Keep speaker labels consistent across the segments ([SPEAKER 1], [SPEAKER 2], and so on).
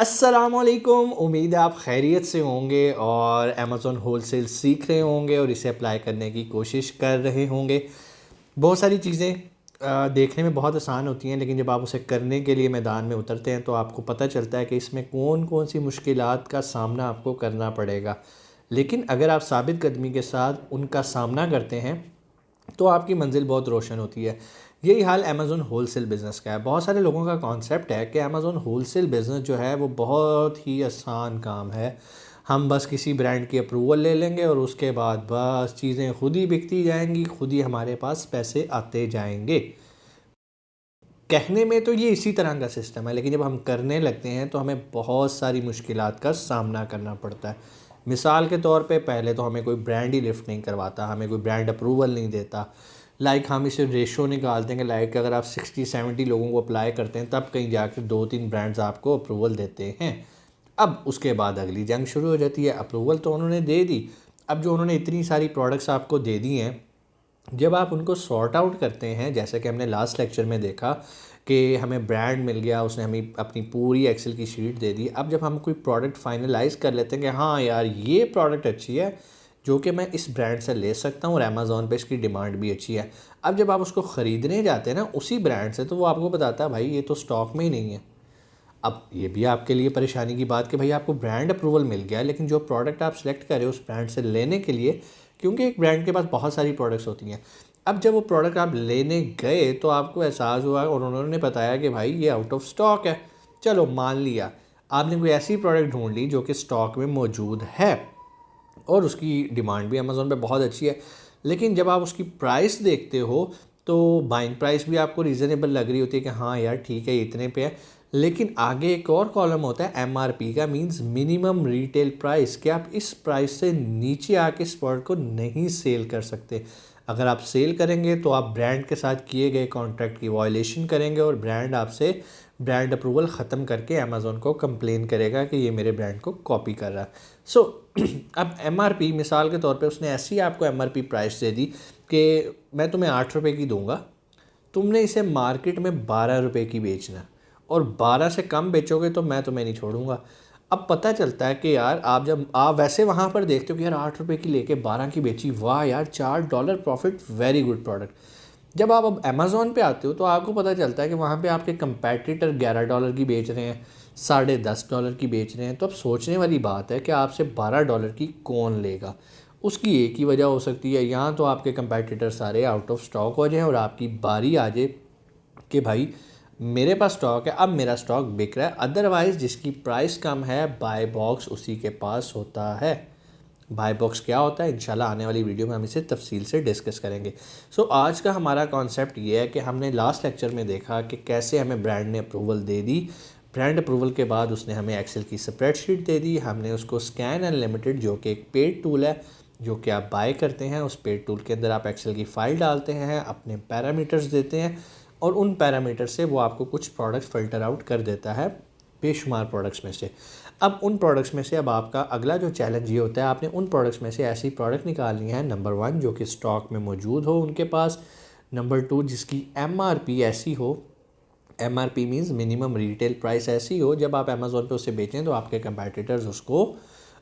[SPEAKER 1] अस्सलामुअलैकुम। उम्मीद है आप खैरियत से होंगे और अमेज़ॉन होलसेल सीख रहे होंगे और इसे अप्लाई करने की कोशिश कर रहे होंगे। बहुत सारी चीज़ें देखने में बहुत आसान होती हैं, लेकिन जब आप उसे करने के लिए मैदान में उतरते हैं तो आपको पता चलता है कि इसमें कौन कौन सी मुश्किलात का सामना आपको करना पड़ेगा। लेकिन अगर आप साबित कदमी के साथ उनका सामना करते हैं तो आपकी मंजिल बहुत रोशन होती है। यही हाल अमेज़ॉन होलसेल बिज़नेस का है। बहुत सारे लोगों का कॉन्सेप्ट है कि अमेज़ॉन होलसेल बिज़नेस जो है वो बहुत ही आसान काम है। हम बस किसी ब्रांड की अप्रूवल ले लेंगे और उसके बाद बस चीज़ें खुद ही बिकती जाएंगी, खुद ही हमारे पास पैसे आते जाएंगे। कहने में तो ये इसी तरह का सिस्टम है, लेकिन जब हम करने लगते हैं तो हमें बहुत सारी मुश्किलात का सामना करना पड़ता है। मिसाल के तौर पे पहले तो हमें कोई ब्रांड ही लिफ्ट नहीं करवाता, हमें कोई ब्रांड अप्रूवल नहीं देता। हम इसे रेशो निकालते हैं कि अगर आप 60-70 लोगों को अप्लाई करते हैं तब कहीं जाकर 2-3 ब्रांड्स आपको अप्रूवल देते हैं। अब उसके बाद अगली जंग शुरू हो जाती है। अप्रूवल तो उन्होंने दे दी, अब जो उन्होंने इतनी सारी प्रोडक्ट्स आपको दे दी हैं, जब आप उनको सॉर्ट आउट करते हैं, जैसे कि हमने लास्ट लेक्चर में देखा कि हमें ब्रांड मिल गया, उसने हमें अपनी पूरी एक्सेल की शीट दे दी। अब जब हम कोई प्रोडक्ट फाइनलाइज कर लेते हैं कि हाँ यार ये प्रोडक्ट अच्छी है, जो कि मैं इस ब्रांड से ले सकता हूँ और अमेज़ॉन पे इसकी डिमांड भी अच्छी है। अब जब आप उसको ख़रीदने जाते हैं ना उसी ब्रांड से, तो वो आपको बताता है भाई ये तो स्टॉक में ही नहीं है। अब ये भी आपके लिए परेशानी की बात कि भाई आपको ब्रांड अप्रूवल मिल गया है, लेकिन जो प्रोडक्ट आप सेलेक्ट करें उस ब्रांड से लेने के लिए, क्योंकि एक ब्रांड के पास बहुत सारी प्रोडक्ट्स होती हैं। अब जब वो प्रोडक्ट आप लेने गए तो आपको एहसास हुआ और उन्होंने बताया कि भाई ये आउट ऑफ स्टॉक है। चलो मान लिया, आपने कोई ऐसी प्रोडक्ट ढूंढ ली जो कि स्टॉक में मौजूद है और उसकी डिमांड भी अमेज़ॉन पे बहुत अच्छी है। लेकिन जब आप उसकी प्राइस देखते हो तो बाइंग प्राइस भी आपको रीज़नेबल लग रही होती है कि हाँ यार ठीक है ये इतने पे है। लेकिन आगे एक और कॉलम होता है एमआरपी का, मींस मिनिमम रिटेल प्राइस, कि आप इस प्राइस से नीचे आके इस प्रोडक्ट को नहीं सेल कर सकते। अगर आप सेल करेंगे तो आप ब्रांड के साथ किए गए कॉन्ट्रैक्ट की वायलेशन करेंगे और ब्रांड आपसे ब्रांड अप्रूवल ख़त्म करके अमेज़ॉन को कंप्लेन करेगा कि ये मेरे ब्रांड को कॉपी कर रहा है। सो अब एमआरपी, मिसाल के तौर पे उसने ऐसी आपको एमआरपी प्राइस दे दी कि मैं तुम्हें 8 रुपये की दूंगा, तुमने इसे मार्केट में 12 रुपये की बेचना है और 12 से कम बेचोगे तो मैं तुम्हें नहीं छोड़ूंगा। अब पता चलता है कि यार आप जब आप वैसे वहाँ पर देखते हो कि यार 8 रुपये की लेके 12 की बेची, वाह यार $4 प्रॉफिट, वेरी गुड प्रोडक्ट। जब आप अब अमेज़ॉन पे आते हो तो आपको पता चलता है कि वहाँ पे आपके कंपैटिटर $11 की बेच रहे हैं, $10.5 की बेच रहे हैं। तो अब सोचने वाली बात है कि आपसे $12 की कौन लेगा। उसकी एक ही वजह हो सकती है, यहाँ तो आपके कंपैटिटर सारे आउट ऑफ स्टॉक हो जाएं और आपकी बारी आ जाए कि भाई मेरे पास स्टॉक है, अब मेरा स्टॉक बिक रहा है। अदरवाइज़ जिसकी प्राइस कम है बाय बॉक्स उसी के पास होता है। बाय बॉक्स क्या होता है इंशाल्लाह आने वाली वीडियो में हम इसे तफसील से डिस्कस करेंगे। आज का हमारा कॉन्सेप्ट ये है कि हमने लास्ट लेक्चर में देखा कि कैसे हमें ब्रांड ने अप्रूवल दे दी। ब्रांड अप्रूवल के बाद उसने हमें एक्सेल की स्प्रेडशीट दे दी। हमने उसको स्कैन अनलिमिटेड, जो कि एक पेड टूल है जो कि आप बाय करते हैं, उस पेड टूल के अंदर आप एक्सेल की फ़ाइल डालते हैं, अपने पैरामीटर्स देते हैं और उन पैरामीटर से वो आपको कुछ प्रोडक्ट्स फ़िल्टर आउट कर देता है बेशुमार प्रोडक्ट्स में से। अब उन प्रोडक्ट्स में से अब आपका अगला जो चैलेंज ये होता है, आपने उन प्रोडक्ट्स में से ऐसी प्रोडक्ट निकालनी है, नंबर 1 जो कि स्टॉक में मौजूद हो उनके पास, नंबर 2 जिसकी एमआरपी ऐसी हो, MRP means minimum retail price ऐसी हो जब आप अमेज़ॉन पे उसे बेचें तो आपके कंपैटिटर्स उसको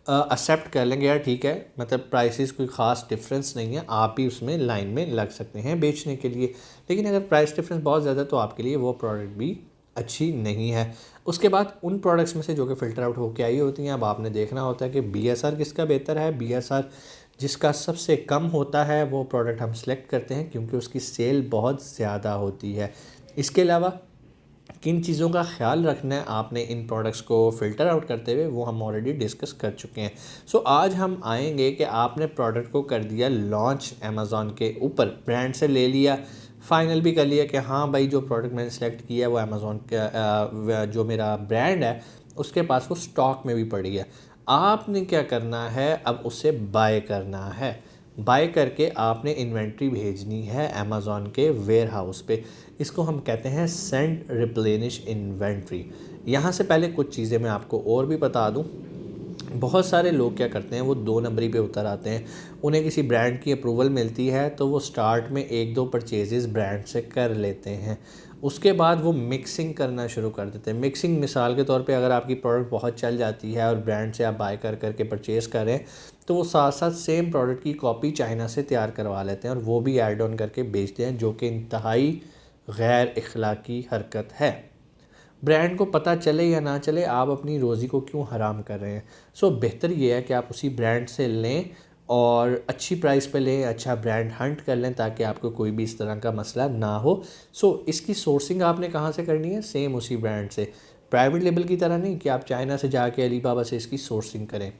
[SPEAKER 1] एक्सेप्ट कर लेंगे, यार ठीक है, मतलब प्राइसेस कोई ख़ास डिफरेंस नहीं है, आप ही उसमें लाइन में लग सकते हैं बेचने के लिए। लेकिन अगर प्राइस डिफरेंस बहुत ज़्यादा तो आपके लिए वो प्रोडक्ट भी अच्छी नहीं है। उसके बाद उन प्रोडक्ट्स में से जो कि फ़िल्टर आउट होकर आई होती हैं, अब आपने देखना होता है कि बीएसआर किसका बेहतर है। बीएसआर जिसका सबसे कम होता है वो प्रोडक्ट हम सेलेक्ट करते हैं क्योंकि उसकी सेल बहुत ज़्यादा होती है। इसके अलावा किन चीज़ों का ख्याल रखना है आपने इन प्रोडक्ट्स को फ़िल्टर आउट करते हुए, वो हम ऑलरेडी डिस्कस कर चुके हैं। आज हम आएंगे कि आपने प्रोडक्ट को कर दिया लॉन्च अमेज़ॉन के ऊपर, ब्रांड से ले लिया, फ़ाइनल भी कर लिया कि हाँ भाई जो प्रोडक्ट मैंने सेलेक्ट किया है वो अमेज़ॉन का जो मेरा ब्रांड है उसके पास वो स्टॉक में भी पड़ी है। आपने क्या करना है, अब उसे बाय करना है। बाय करके आपने इन्वेंट्री भेजनी है अमेज़ॉन के वेयर हाउस पे। इसको हम कहते हैं सेंड रिप्लेनिश इन्वेंट्री। यहाँ से पहले कुछ चीज़ें मैं आपको और भी बता दूँ। बहुत सारे लोग क्या करते हैं, वो 2 नंबरी पे उतर आते हैं। उन्हें किसी ब्रांड की अप्रूवल मिलती है तो वो स्टार्ट में 1-2 परचेजेस ब्रांड से कर लेते हैं उसके बाद वो मिक्सिंग करना शुरू कर देते हैं। मिक्सिंग मिसाल के तौर पे अगर आपकी प्रोडक्ट बहुत चल जाती है और ब्रांड से आप बाय कर करके परचेज़ करें, तो वो साथ साथ सेम प्रोडक्ट की कॉपी चाइना से तैयार करवा लेते हैं और वो भी ऐड ऑन करके बेचते हैं, जो कि इंतहाई गैर अखलाकी हरकत है। ब्रांड को पता चले या ना चले, आप अपनी रोज़ी को क्यों हराम कर रहे हैं। सो बेहतर ये है कि आप उसी ब्रांड से लें और अच्छी प्राइस पे लें, अच्छा ब्रांड हंट कर लें, ताकि आपको कोई भी इस तरह का मसला ना हो। सो इसकी सोर्सिंग आपने कहाँ से करनी है, सेम उसी ब्रांड से, प्राइवेट लेबल की तरह नहीं कि आप चाइना से जाके अलीबाबा से इसकी सोर्सिंग करें।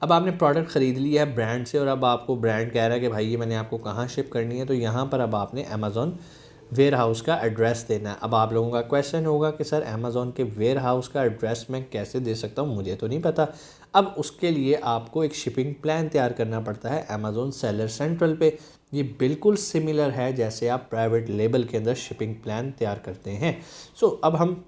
[SPEAKER 1] अब आपने प्रोडक्ट ख़रीद लिया है ब्रांड से और अब आपको ब्रांड कह रहा है कि भाई ये मैंने आपको कहाँ शिप करनी है, तो यहाँ पर अब आपने अमेज़ॉन वेयर हाउस का एड्रेस देना है। अब आप लोगों का क्वेश्चन होगा कि सर अमेज़ॉन के वेयर हाउस का एड्रेस मैं कैसे दे सकता हूँ, मुझे तो नहीं पता। अब उसके लिए आपको एक शिपिंग प्लान तैयार करना पड़ता है अमेज़ॉन सेलर सेंट्रल पे। ये बिल्कुल सिमिलर है जैसे आप प्राइवेट लेबल के अंदर शिपिंग प्लान तैयार करते हैं। अब हम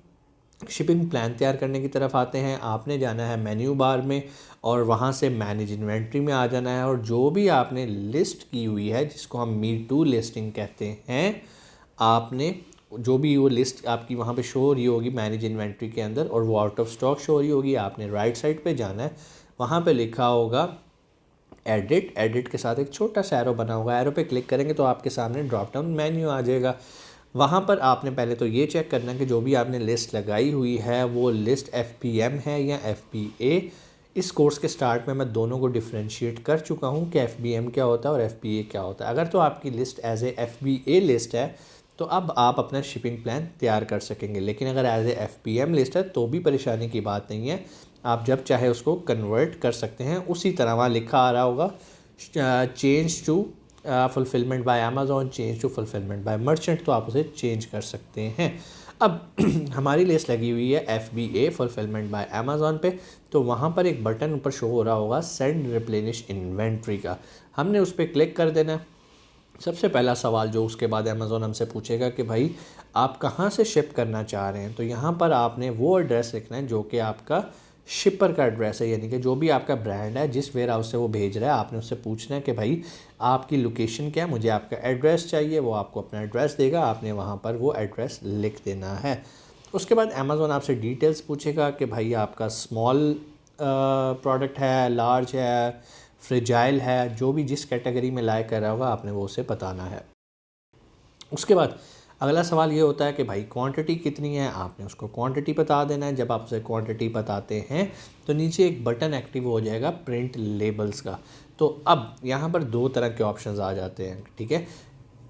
[SPEAKER 1] शिपिंग प्लान तैयार करने की तरफ आते हैं। आपने जाना है मेन्यू बार में और वहाँ से मैनेज इन्वेंट्री में आ जाना है, और जो भी आपने लिस्ट की हुई है, जिसको हम मी टू लिस्टिंग कहते हैं, आपने जो भी वो लिस्ट आपकी वहाँ पे शो हो रही होगी मैनेज इन्वेंट्री के अंदर और वो आउट ऑफ स्टॉक शो हो रही होगी, आपने राइट साइड पे जाना है। वहाँ पे लिखा होगा एडिट के साथ एक छोटा सा एरो बना होगा, एरो पे क्लिक करेंगे तो आपके सामने ड्रॉप डाउन मेन्यू आ जाएगा। वहाँ पर आपने पहले तो ये चेक करना कि जो भी आपने लिस्ट लगाई हुई है वो लिस्ट FPM है या FBA। इस कोर्स के स्टार्ट में मैं दोनों को डिफ्रेंशिएट कर चुका हूँ कि FBM क्या होता है और FBA क्या होता है। अगर तो आपकी list as a FBA list है तो अब आप अपना शिपिंग प्लान तैयार कर सकेंगे, लेकिन अगर एज ए FPM लिस्ट है तो भी परेशानी की बात नहीं है, आप जब चाहे उसको कन्वर्ट कर सकते हैं। उसी तरह वहाँ लिखा आ रहा होगा change to fulfilment by Amazon, change to fulfilment by merchant, तो आप उसे चेंज कर सकते हैं। अब हमारी लिस्ट लगी हुई है FBA फुलफिलमेंट बाय अमेज़ॉन पे, तो वहाँ पर एक बटन ऊपर शो हो रहा होगा सेंड रिप्लेनिश इन्वेंट्री का, हमने उस पर क्लिक कर देना है। सबसे पहला सवाल जो उसके बाद अमेज़ॉन हमसे पूछेगा कि भाई आप कहाँ से शिप करना चाह रहे हैं, तो यहाँ पर आपने वो एड्रेस लिखना है जो कि आपका शिपर का एड्रेस है, यानी कि जो भी आपका ब्रांड है जिस वेयर हाउस से वो भेज रहा है, आपने उससे पूछना है कि भाई आपकी लोकेशन क्या है, मुझे आपका एड्रेस चाहिए। वो आपको अपना एड्रेस देगा, आपने वहाँ पर वो एड्रेस लिख देना है। उसके बाद अमेज़ॉन आपसे डिटेल्स पूछेगा कि भाई आपका स्मॉल प्रोडक्ट है, लार्ज है, फ्रेजाइल है, जो भी जिस कैटेगरी में लाइक कर रहा होगा आपने वो उसे बताना है। उसके बाद अगला सवाल ये होता है कि भाई क्वांटिटी कितनी है, आपने उसको क्वांटिटी बता देना है। जब आप उसे क्वांटिटी बताते हैं तो नीचे एक बटन एक्टिव हो जाएगा प्रिंट लेबल्स का। तो अब यहाँ पर दो तरह के ऑप्शंस आ जाते हैं, ठीक है।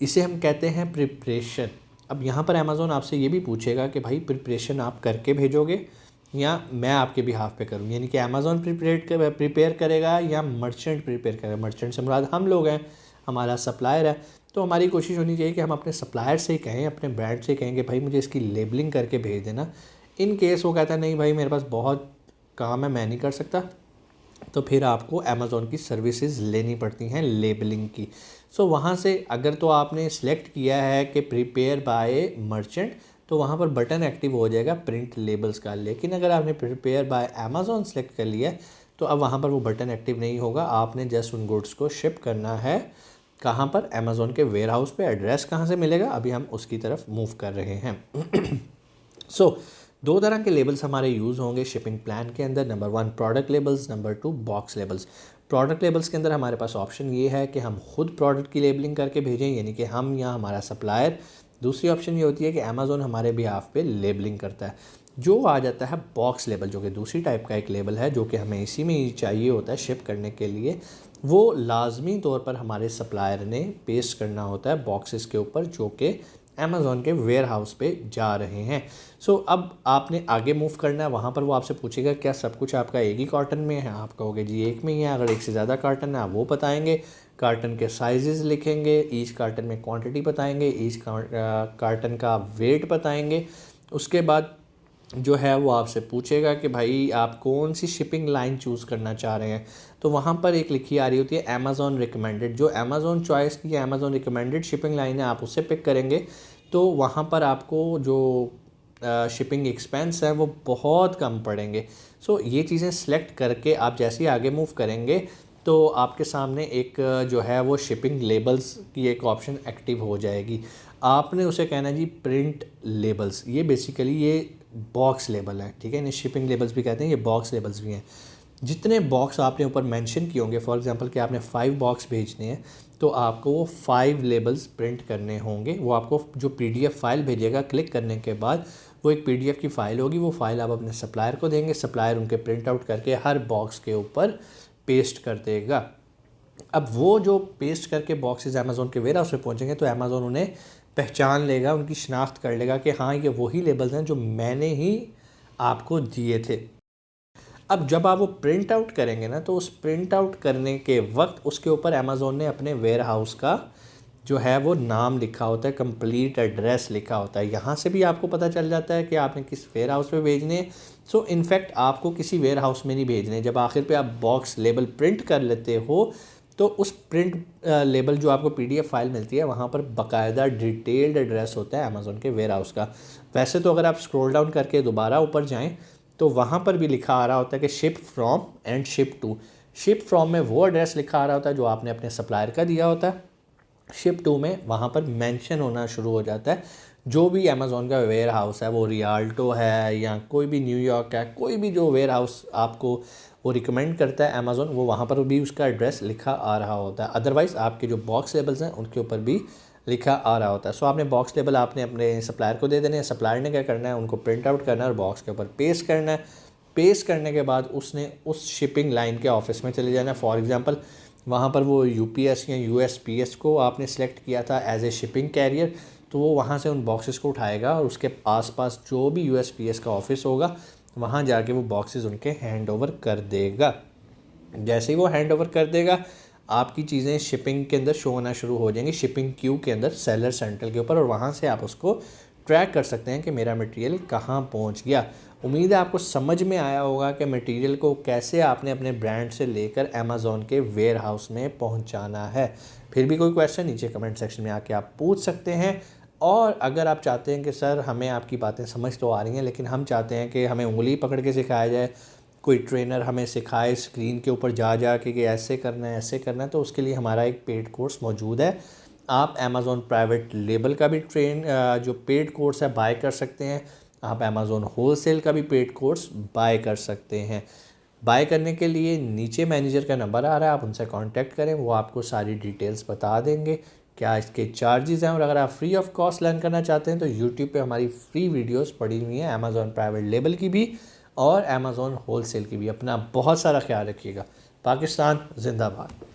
[SPEAKER 1] इसे हम कहते हैं प्रिपरेशन। अब यहाँ पर अमेज़ॉन आपसे ये भी पूछेगा कि भाई प्रिपरेशन आप करके भेजोगे या मैं आपके बिहाफ पे करूँ, यानी कि अमेज़ॉन प्रिपेयर करेगा या मर्चेंट प्रिपेयर करेगा। मर्चेंट से मुराद हम लोग हैं, हमारा सप्लायर है। तो हमारी कोशिश होनी चाहिए कि हम अपने सप्लायर से ही कहें, अपने ब्रांड से कहें कि भाई मुझे इसकी लेबलिंग करके भेज देना। इन केस वो कहता है नहीं भाई मेरे पास बहुत काम है, मैं नहीं कर सकता, तो फिर आपको अमेज़ॉन की सर्विसेज लेनी पड़ती हैं लेबलिंग की। वहाँ से अगर तो आपने सेलेक्ट किया है कि प्रिपेयर बाय मर्चेंट, तो वहाँ पर बटन एक्टिव हो जाएगा प्रिंट लेबल्स का। लेकिन अगर आपने प्रिपेयर बाय अमेज़ॉन सेलेक्ट कर लिया तो अब वहाँ पर वो बटन एक्टिव नहीं होगा। आपने जस्ट उन गुड्स को शिप करना है कहाँ पर, अमेज़ॉन के वेयर हाउस पे। एड्रेस कहाँ से मिलेगा अभी हम उसकी तरफ मूव कर रहे हैं। दो तरह के लेबल्स हमारे यूज़ होंगे शिपिंग प्लान के अंदर। Number 1 product labels, number 2 box labels. Product labels के अंदर हमारे पास ऑप्शन ये है कि हम खुद प्रोडक्ट की लेबलिंग करके भेजें, यानी कि हम या हमारा सप्लायर। दूसरी ऑप्शन ये होती है कि अमेज़ॉन हमारे बिहाफ पे लेबलिंग करता है। जो आ जाता है बॉक्स लेबल, जो कि दूसरी टाइप का एक लेबल है, जो कि हमें इसी में ही चाहिए होता है शिप करने के लिए। वो लाजमी तौर पर हमारे सप्लायर ने पेस्ट करना होता है बॉक्सेस के ऊपर, जो कि अमेज़ॉन के वेयर हाउस पे जा रहे हैं। अब आपने आगे मूव करना है। वहाँ पर वो आपसे पूछेगा क्या सब कुछ आपका एक ही कार्टन में है, आप कहोगे जी एक में ही है। अगर एक से ज़्यादा कार्टन है आप वो बताएंगे, कार्टन के साइजेस लिखेंगे, ईच कार्टन में क्वांटिटी बताएंगे, ईच कार्टन का वेट बताएंगे। उसके बाद जो है वो आपसे पूछेगा कि भाई आप कौन सी शिपिंग लाइन चूज़ करना चाह रहे हैं। तो वहाँ पर एक लिखी आ रही होती है अमेज़ॉन रिकमेंडेड। जो अमेज़ॉन चॉइस की अमेज़ॉन रिकमेंडेड शिपिंग लाइन है आप उससे पिक करेंगे, तो वहाँ पर आपको जो शिपिंग एक्सपेंस है वो बहुत कम पड़ेंगे। ये चीज़ें सेलेक्ट करके आप जैसे ही आगे मूव करेंगे तो आपके सामने एक जो है वो शिपिंग लेबल्स की एक ऑप्शन एक्टिव हो जाएगी। आपने उसे कहना है जी प्रिंट लेबल्स। ये बेसिकली ये बॉक्स लेबल है, ठीक है, इन्हें शिपिंग लेबल्स भी कहते हैं, ये बॉक्स लेबल्स भी हैं। जितने बॉक्स आपने ऊपर मेंशन किए होंगे, फॉर एग्जांपल कि आपने 5 बॉक्स भेजने हैं, तो आपको वो 5 लेबल्स प्रिंट करने होंगे। वो आपको जो पीडीएफ फाइल भेजेगा, क्लिक करने के बाद वो एक पीडीएफ की फ़ाइल होगी, वो फाइल आप अपने सप्लायर को देंगे, सप्लायर उनके प्रिंट आउट करके हर बॉक्स के ऊपर पेस्ट कर देगा। अब वो जो पेस्ट करके बॉक्सेस अमेज़ोन के वेयर हाउस में पहुँचेंगे तो अमेज़ोन उन्हें पहचान लेगा, उनकी शिनाख्त कर लेगा कि हाँ ये वही लेबल्स हैं जो मैंने ही आपको दिए थे। अब जब आप वो प्रिंट आउट करेंगे ना, तो उस प्रिंट आउट करने के वक्त उसके ऊपर अमेज़ोन ने अपने वेयर हाउस का जो है वो नाम लिखा होता है, कंप्लीट एड्रेस लिखा होता है। यहाँ से भी आपको पता चल जाता है कि आपने किस वेयर हाउस में भेजने हैं। सो इनफैक्ट आपको किसी वेयर हाउस में नहीं भेजने। जब आखिर पे आप बॉक्स लेबल प्रिंट कर लेते हो तो उस प्रिंट लेबल जो आपको पीडीएफ फाइल मिलती है, वहाँ पर बाकायदा डिटेल्ड एड्रेस होता है अमेज़ोन के वेयर हाउस का। वैसे तो अगर आप स्क्रॉल डाउन करके दोबारा ऊपर जाएँ तो वहाँ पर भी लिखा आ रहा होता है कि ship from and ship to. Ship from में वो एड्रेस लिखा आ रहा होता है जो आपने अपने सप्लायर का दिया होता है। शिप टू में वहाँ पर मेंशन होना शुरू हो जाता है जो भी अमेज़ोन का वेयर हाउस है, वो रियाल्टो है या कोई भी न्यूयॉर्क है, कोई भी जो वेयर हाउस आपको वो रिकमेंड करता है अमेज़ोन, वो वहाँ पर भी उसका एड्रेस लिखा आ रहा होता है। अदरवाइज़ आपके जो बॉक्स लेबल्स हैं उनके ऊपर भी लिखा आ रहा होता है। सो आपने बॉक्स लेबल आपने अपने सप्लायर को दे देने हैं, सप्लायर ने क्या करना है, उनको प्रिंट आउट करना है और बॉक्स के ऊपर पेस्ट करना है। पेस्ट करने के बाद उसने उस शिपिंग लाइन के ऑफिस में चले जाना है। फॉर एग्जांपल वहाँ पर वो यूपीएस या यूएसपीएस को आपने सेलेक्ट किया था एज ए शिपिंग कैरियर, तो वो वहाँ से उन बॉक्सेस को उठाएगा और उसके आसपास जो भी यूएसपीएस का ऑफिस होगा वहाँ जाके वो बॉक्सेस उनके हैंड ओवर कर देगा। जैसे ही वो हैंड ओवर कर देगा, आपकी चीज़ें शिपिंग के अंदर शो होना शुरू हो जाएंगी, शिपिंग क्यू के अंदर, सेलर सेंट्रल के ऊपर, और वहाँ से आप उसको ट्रैक कर सकते हैं कि मेरा मटेरियल कहाँ पहुँच गया। उम्मीद है आपको समझ में आया होगा कि मटेरियल को कैसे आपने अपने ब्रांड से लेकर अमेज़ॉन के वेयर हाउस में पहुँचाना है। फिर भी कोई क्वेश्चन नीचे कमेंट सेक्शन में आके आप पूछ सकते हैं। और अगर आप चाहते हैं कि सर हमें आपकी बातें समझ तो आ रही हैं लेकिन हम चाहते हैं कि हमें उंगली पकड़ के सिखाया जाए, कोई ट्रेनर हमें सिखाए स्क्रीन के ऊपर जा जा के कि ऐसे करना है ऐसे करना है, तो उसके लिए हमारा एक पेड कोर्स मौजूद है। आप अमेज़ॉन प्राइवेट लेबल का भी जो पेड कोर्स है बाय कर सकते हैं। आप अमेज़ॉन होलसेल का भी पेड कोर्स बाय कर सकते हैं। बाय करने के लिए नीचे मैनेजर का नंबर आ रहा है, आप उनसे कांटेक्ट करें, वो आपको सारी डिटेल्स बता देंगे क्या इसके चार्जेस हैं। और अगर आप फ्री ऑफ कॉस्ट लर्न करना चाहते हैं तो यूट्यूब पे हमारी फ्री वीडियोस पड़ी हुई हैं अमेज़ॉन प्राइवेट लेबल की भी और अमेज़ॉन होलसेल की भी। अपना बहुत सारा ख्याल रखिएगा। पाकिस्तान जिंदाबाद।